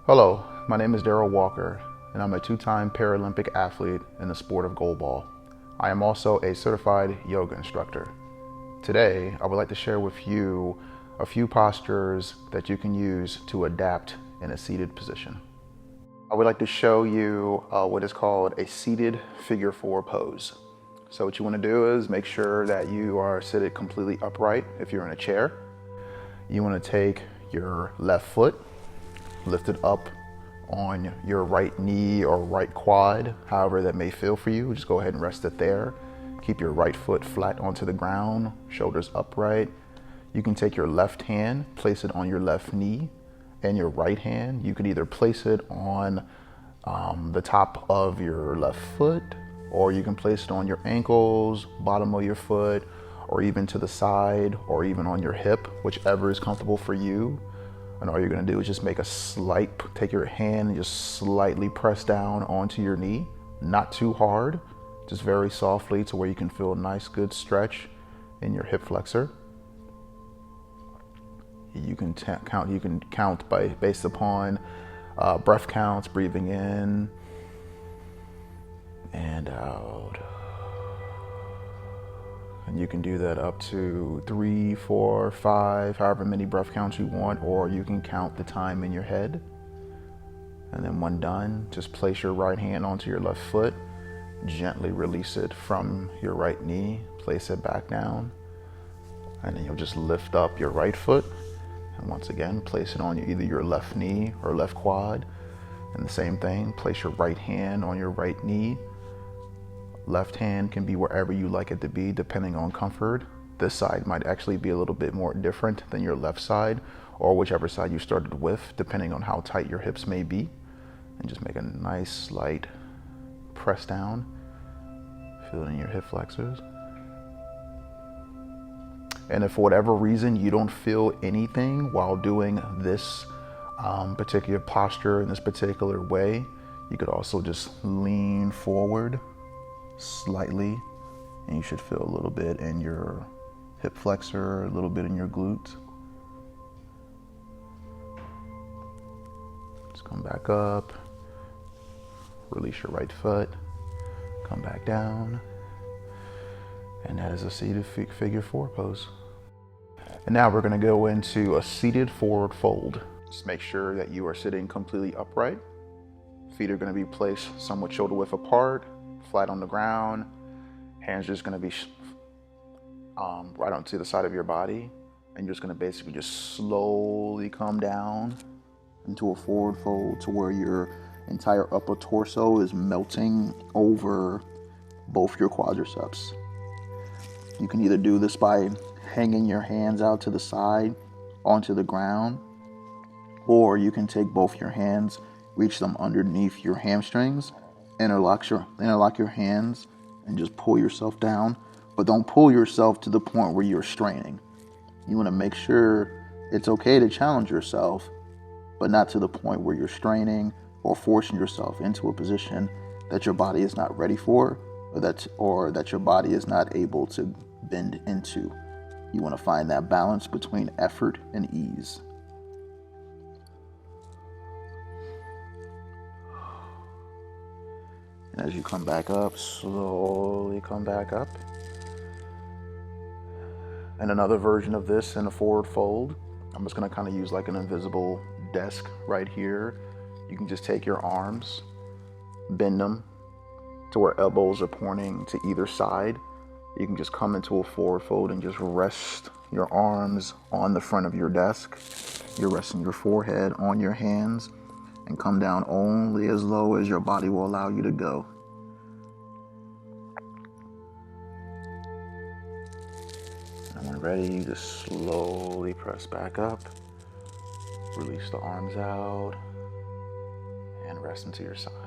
Hello, my name is Daryl Walker, and I'm a two-time Paralympic athlete in the sport of goalball. I am also a certified yoga instructor. Today, I would like to share with you a few postures that you can use to adapt in a seated position. I would like to show you what is called a seated figure four pose. So what you want to do is make sure that you are seated completely upright if you're in a chair. You want to take your left foot, lift it up on your right knee or right quad, however that may feel for you. Just go ahead and rest it there. Keep your right foot flat onto the ground, shoulders upright. You can take your left hand, place it on your left knee, and your right hand, you could either place it on the top of your left foot, or you can place it on your ankles, bottom of your foot, or even to the side, or even on your hip, whichever is comfortable for you. And all you're gonna do is just make a take your hand and just slightly press down onto your knee, not too hard, just very softly to where you can feel a nice good stretch in your hip flexor. You can count based upon breath counts, breathing in and out. And you can do that up to 3, 4, 5, however many breath counts you want, or you can count the time in your head. And then when done, just place your right hand onto your left foot, gently release it from your right knee, place it back down, and then you'll just lift up your right foot. And once again, place it on either your left knee or left quad. And the same thing, place your right hand on your right knee. Left hand can be wherever you like it to be, depending on comfort. This side might actually be a little bit more different than your left side, or whichever side you started with, depending on how tight your hips may be. And just make a nice slight press down. Feel it in your hip flexors. And if for whatever reason you don't feel anything while doing this particular posture in this particular way, you could also just lean forward slightly, and you should feel a little bit in your hip flexor, a little bit in your glutes. Just come back up, release your right foot, come back down, and that is a seated figure four pose. And now we're going to go into a seated forward fold. Just make sure that you are sitting completely upright. Feet are going to be placed somewhat shoulder width apart, flat on the ground. Hands are just going to be right onto the side of your body. And you're just going to basically just slowly come down into a forward fold to where your entire upper torso is melting over both your quadriceps. You can either do this by hanging your hands out to the side onto the ground, or you can take both your hands, reach them underneath your hamstrings, interlock your hands, and just pull yourself down. But don't pull yourself to the point where you're straining. You want to make sure it's okay to challenge yourself, but not to the point where you're straining or forcing yourself into a position that your body is not ready for, or that your body is not able to bend into. You want to find that balance between effort and ease. And as you come back up, slowly come back up. And another version of this in a forward fold, I'm just going to kind of use like an invisible desk right here. You can just take your arms, bend them to where elbows are pointing to either side. You can just come into a forward fold and just rest your arms on the front of your desk. You're resting your forehead on your hands and come down only as low as your body will allow you to go. And when ready, you just slowly press back up, release the arms out, and rest into your side.